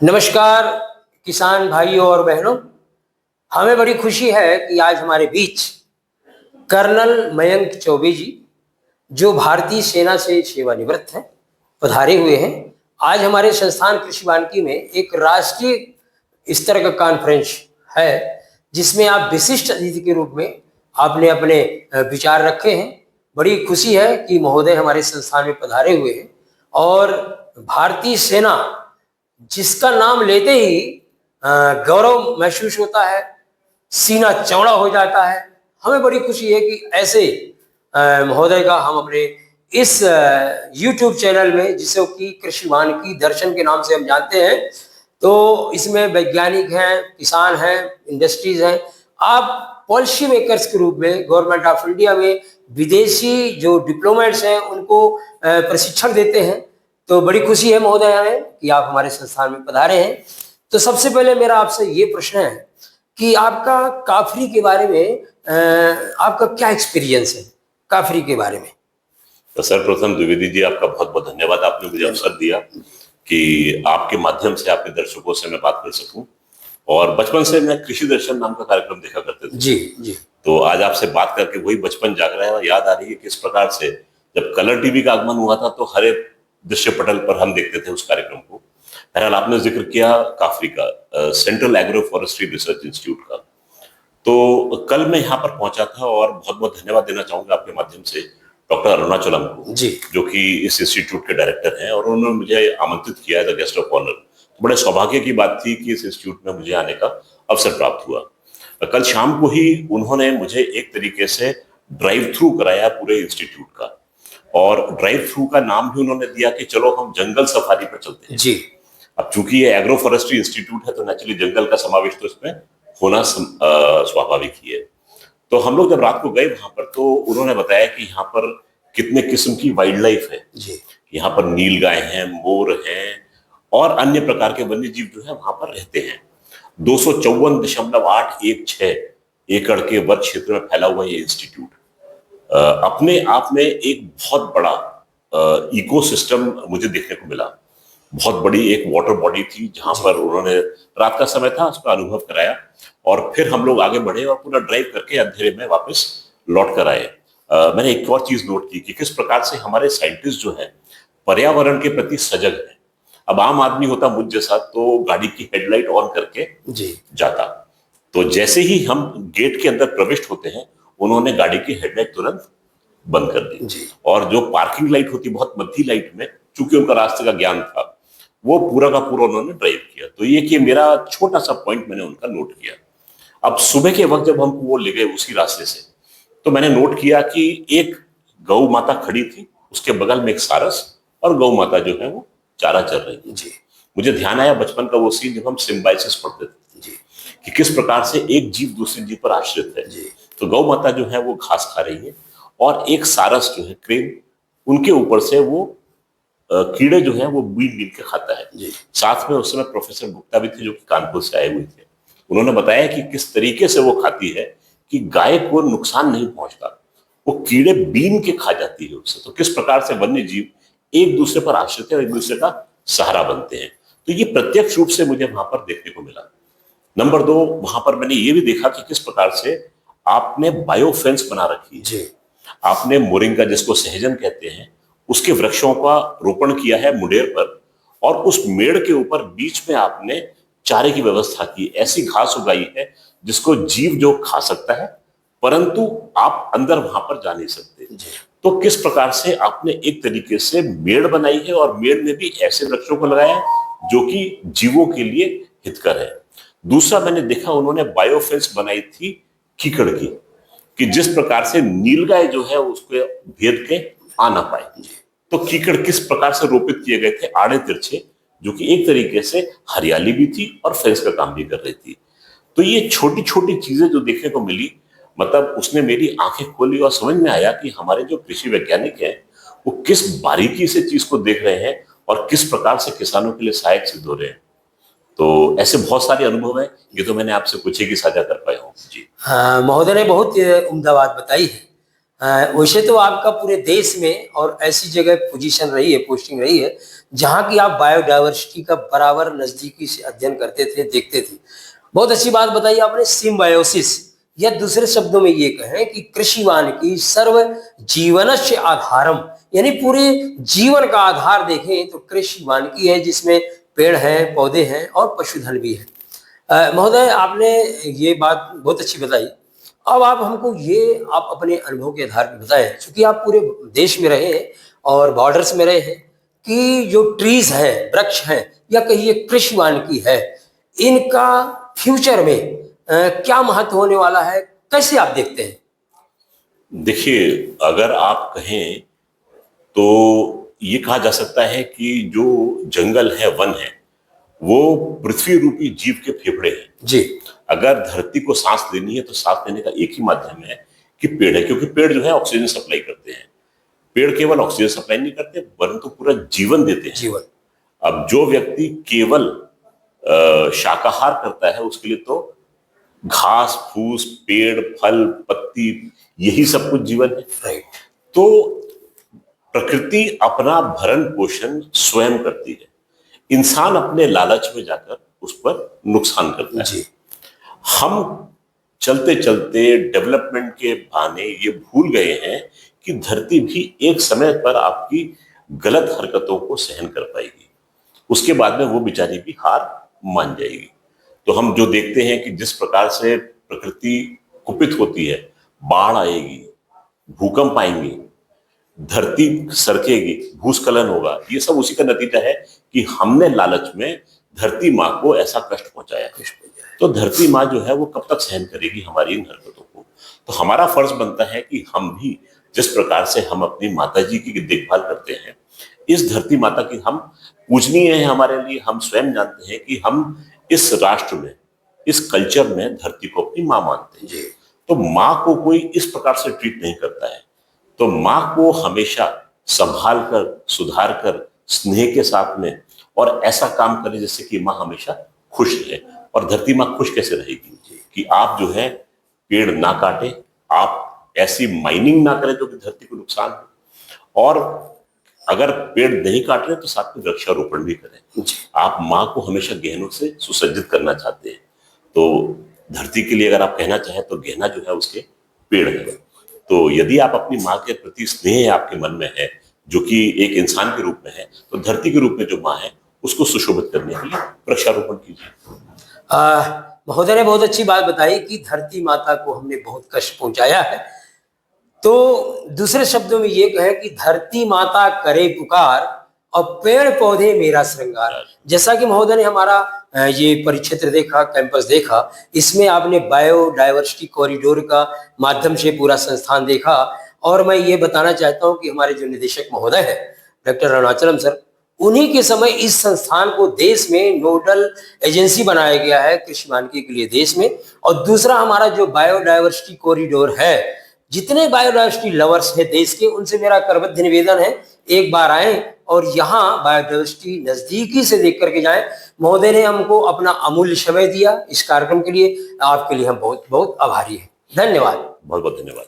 नमस्कार किसान भाइयों और बहनों। हमें बड़ी खुशी है कि आज हमारे बीच कर्नल मयंक चौबे जी, जो भारतीय सेना से सेवानिवृत्त हैं, पधारे हुए हैं। आज हमारे संस्थान कृषि वानिकी में एक राष्ट्रीय स्तर का कॉन्फ्रेंस है, जिसमें आप विशिष्ट अतिथि के रूप में आपने अपने विचार रखे हैं। बड़ी खुशी है कि महोदय हमारे संस्थान में पधारे हुए हैं और भारतीय सेना, जिसका नाम लेते ही गौरव महसूस होता है, सीना चौड़ा हो जाता है। हमें बड़ी खुशी है कि ऐसे महोदय का हम अपने इस YouTube चैनल में, जिसे कि कृषि वानिकी दर्शन के नाम से हम जानते हैं, तो इसमें वैज्ञानिक हैं, किसान हैं, इंडस्ट्रीज हैं। आप पॉलिसी मेकर्स के रूप में गवर्नमेंट ऑफ इंडिया में विदेशी जो डिप्लोमेट्स हैं उनको प्रशिक्षण देते हैं। तो बड़ी खुशी है महोदय हमें कि आप हमारे संस्थान में पधारे हैं। तो सबसे पहले मेरा आपसे ये प्रश्न है कि आपका काफरी के बारे में आपका क्या एक्सपीरियंस है काफरी के बारे में? तो सर्वप्रथम द्विवेदी जी, आपका बहुत बहुत धन्यवाद। आपने मुझे अवसर दिया कि आपके माध्यम से आपके दर्शकों से मैं बात कर सकूं। और बचपन से मैं कृषि दर्शन नाम का कार्यक्रम देखा करते थे। जी जी। तो आज आपसे बात करके वही बचपन जाग रहा है और याद आ रही है कि किस प्रकार से जब कलर टीवी का आगमन हुआ था तो हर एक दृश्य पटल पर हम देखते थे उस कार्यक्रम को। बहरहाल, आपने जिक्र किया काफरी का, central agro forestry research institute का। तो कल मैं यहाँ पर पहुंचा था और बहुत बहुत धन्यवाद देना चाहूंगा आपके माध्यम से डॉक्टर अरुणाचलम को, जी, जो कि इस इंस्टीट्यूट के डायरेक्टर हैं, और उन्होंने मुझे आमंत्रित किया as a guest of honour. तो बड़े सौभाग्य की बात थी कि इस इंस्टीट्यूट में मुझे आने का अवसर प्राप्त हुआ। कल शाम को ही उन्होंने मुझे एक तरीके से ड्राइव थ्रू कराया पूरे इंस्टीट्यूट का, और ड्राइव थ्रू का नाम भी उन्होंने दिया कि चलो हम जंगल सफारी पर चलते हैं। जी। अब चूंकि ये एग्रो फॉरेस्ट्री इंस्टीट्यूट है तो नेचुरली जंगल का समावेश तो इसमें होना स्वाभाविक ही है। तो हम लोग जब रात को गए वहां पर तो उन्होंने बताया कि यहाँ पर कितने किस्म की वाइल्ड लाइफ है। जी। यहाँ पर नीलगाय हैं, मोर हैं और अन्य प्रकार के वन्य जीव जो है वहां पर रहते हैं। 254.816 एकड़ के वर्ग क्षेत्र में फैला हुआ ये इंस्टीट्यूट अपने आप में एक बहुत बड़ा इकोसिस्टम मुझे देखने को मिला। बहुत बड़ी एक वाटर बॉडी थी जहां पर उन्होंने, रात का समय था, उसका अनुभव कराया और फिर हम लोग आगे बढ़े और पूरा ड्राइव करके अंधेरे में वापस लौट कर आए। मैंने एक और चीज नोट की कि किस प्रकार से हमारे साइंटिस्ट जो हैं पर्यावरण के प्रति सजग हैं। अब आम आदमी होता मुझ जैसा तो गाड़ी की हेडलाइट ऑन करके जी जाता, तो जैसे ही हम गेट के अंदर प्रविष्ट होते हैं उन्होंने गाड़ी की हेडलाइट तुरंत बंद कर दी। जी। और जो पार्किंग लाइट होती, बहुत मध्य लाइट में, चूंकि उनका रास्ते का ज्ञान था, वो पूरा का पूरा उन्होंने ड्राइव किया। तो ये कि मेरा छोटा सा पॉइंट मैंने उनका नोट किया। अब सुबह के वक्त जब हम वो ले गए उसी रास्ते से, तो मैंने नोट किया कि एक गौ माता खड़ी थी, उसके बगल में एक सारस, और गौ माता जो है वो चारा चर रही थी। जी। मुझे ध्यान आया बचपन का वो सीन जब हम सिम्बायोसिस पढ़ते थे जी। कि किस प्रकार से एक जीव दूसरे जीव पर आश्रित है। जी। तो गौ माता जो है वो घास खा रही है और एक सारस जो है, क्रेन, उनके ऊपर से वो कीड़े जो हैं वो बीन बीन के खाता है। जी। साथ में उस समय प्रोफेसर गुप्ता भी थे जो कि कानपुर से आए हुए थे। उन्होंने बताया कि किस तरीके से वो खाती है कि गाय को नुकसान नहीं पहुंचता, वो कीड़े बीन के खा जाती है उससे। तो किस प्रकार से वन्य जीव एक दूसरे पर आश्रित है और एक दूसरे का सहारा बनते हैं। तो ये प्रत्यक्ष रूप से मुझे वहां पर देखने को मिला। नंबर 2, वहां पर मैंने ये भी देखा कि किस प्रकार से आपने बायोफेंस बना रखी है। जी। आपने मोरिंगा, जिसको सहजन कहते हैं, उसके वृक्षों का रोपण किया है मुंडेर पर, और उस मेड़ के ऊपर बीच में आपने चारे की व्यवस्था की। ऐसी घास उगाई है जिसको जीव जो खा सकता है, परंतु आप अंदर वहां पर जा नहीं सकते। तो किस प्रकार से आपने एक तरीके से मेड़ बनाई है और मेड़ में भी ऐसे वृक्षों को लगाया है जो कि जीवों के लिए हितकर है। दूसरा मैंने देखा उन्होंने बायोफेंस बनाई थी कीकड़ की, कि जिस प्रकार से नीलगाय जो है उसको भेद के आ ना पाए। तो कीकड़ किस प्रकार से रोपित किए गए थे, आड़े तिरछे, जो कि एक तरीके से हरियाली भी थी और फेंस का काम भी कर रही थी। तो ये छोटी छोटी चीजें जो देखने को मिली, मतलब उसने मेरी आंखें खोली और समझ में आया कि हमारे जो कृषि वैज्ञानिक हैं वो किस बारीकी से चीज को देख रहे हैं और किस प्रकार से किसानों के लिए सहायक सिद्ध हो रहे हैं। तो ऐसे बहुत सारे अनुभव हैं, ये तो मैंने आपसे कुछ ही साझा कर पाया हूँ जी। हाँ, महोदय ने बहुत उम्दा बात बताई है। वैसे तो आपका पूरे देश में और ऐसी जगह पोजीशन रही है, पोस्टिंग रही है, जहाँ की आप बायोडायवर्सिटी का बराबर नजदीकी से अध्ययन करते थे, देखते थे। बहुत अच्छी बात बताई आपने, सिम्बायोसिस, या दूसरे शब्दों में ये कहें कि कृषि वानिकी सर्व जीवनस्य आधारम, यानी पूरे जीवन का आधार देखें तो कृषि वानिकी है, जिसमें पेड़ हैं, पौधे हैं और पशुधन भी है। महोदय, आपने ये बात बहुत अच्छी बताई। अब आप हमको ये आप अपने अनुभव के आधार पर बताएं, क्योंकि आप पूरे देश में रहे हैं और बॉर्डर्स में रहे हैं, कि जो ट्रीज हैं, वृक्ष हैं, या कहिए कृषि वानिकी है, इनका फ्यूचर में क्या महत्व होने वाला है, कैसे आप देखते हैं? देखिए, अगर आप कहें तो ये कहा जा सकता है कि जो जंगल है, वन है, वो पृथ्वी रूपी जीव के फेफड़े हैं। जी। अगर धरती को सांस लेनी है तो सांस लेने का एक ही माध्यम है कि पेड़ है, क्योंकि पेड़ जो है ऑक्सीजन सप्लाई करते हैं। पेड़ केवल ऑक्सीजन सप्लाई नहीं करते, परंतु पूरा जीवन देते हैं। जीवन। अब जो व्यक्ति केवल शाकाहार करता है, उसके लिए तो घास फूस, पेड़, फल, पत्ती, यही सब कुछ जीवन है। राइट। तो प्रकृति अपना भरण पोषण स्वयं करती है, इंसान अपने लालच में जाकर उस पर नुकसान करता है। जी। हम चलते चलते डेवलपमेंट के बहाने ये भूल गए हैं कि धरती भी एक समय पर आपकी गलत हरकतों को सहन कर पाएगी, उसके बाद में वो बेचारी भी हार मान जाएगी। तो हम जो देखते हैं कि जिस प्रकार से प्रकृति कुपित होती है, बाढ़ आएगी, भूकंप आएंगे, धरती सरकेगी, भूस्खलन होगा, ये सब उसी का नतीजा है कि हमने लालच में धरती माँ को ऐसा कष्ट पहुंचाया। तो धरती माँ जो है वो कब तक सहन करेगी हमारी इन हरकतों को? तो हमारा फर्ज बनता है कि हम भी जिस प्रकार से हम अपनी माता जी की देखभाल करते हैं, इस धरती माता की हम पूजनीय है हमारे लिए। हम स्वयं जानते हैं कि हम इस राष्ट्र में, इस कल्चर में धरती को अपनी माँ मानते हैं। तो माँ को कोई इस प्रकार से ट्रीट नहीं करता है, तो माँ को हमेशा संभाल कर, सुधार कर, स्नेह के साथ में और ऐसा काम करें जिससे कि माँ हमेशा खुश रहे। और धरती माँ खुश कैसे रहेगी? कि आप जो है पेड़ ना काटें, आप ऐसी माइनिंग ना करें जो कि धरती को नुकसान हो, और अगर पेड़ नहीं काट रहे तो साथ में वृक्षारोपण भी करें। आप माँ को हमेशा गहनों से सुसज्जित करना चाहते हैं, तो धरती के लिए अगर आप कहना चाहें तो गहना जो है उसके पेड़ है। तो यदि आप अपनी माँ के प्रति स्नेह आपके मन में है, जो कि एक इंसान के रूप में है, तो धरती के रूप में जो माँ है उसको सुशोभित करने के लिए वृक्षारोपण कीजिए। महोदय ने बहुत अच्छी बात बताई कि धरती माता को हमने बहुत कष्ट पहुंचाया है। तो दूसरे शब्दों में ये कहें कि धरती माता करे पुकार और पेड़ पौधे मेरा श्रृंगार। जैसा कि महोदय ने हमारा ये परिक्षेत्र देखा, कैंपस देखा, इसमें आपने बायोडायवर्सिटी कॉरिडोर का माध्यम से पूरा संस्थान देखा। और मैं ये बताना चाहता हूँ कि हमारे जो निदेशक महोदय हैं डॉक्टर अरुणाचलम सर, उन्हीं के समय इस संस्थान को देश में नोडल एजेंसी बनाया गया है कृषि वानिकी के लिए देश में। और दूसरा, हमारा जो बायोडायवर्सिटी कॉरिडोर है, जितने बायोडायवर्सिटी लवर्स हैं देश के, उनसे मेरा करबद्ध निवेदन है, एक बार आए और यहाँ बायोडायवर्सिटी नजदीकी से देख करके जाएं। महोदय ने हमको अपना अमूल्य समय दिया इस कार्यक्रम के लिए, आपके लिए हम बहुत बहुत आभारी हैं। धन्यवाद। बहुत बहुत धन्यवाद।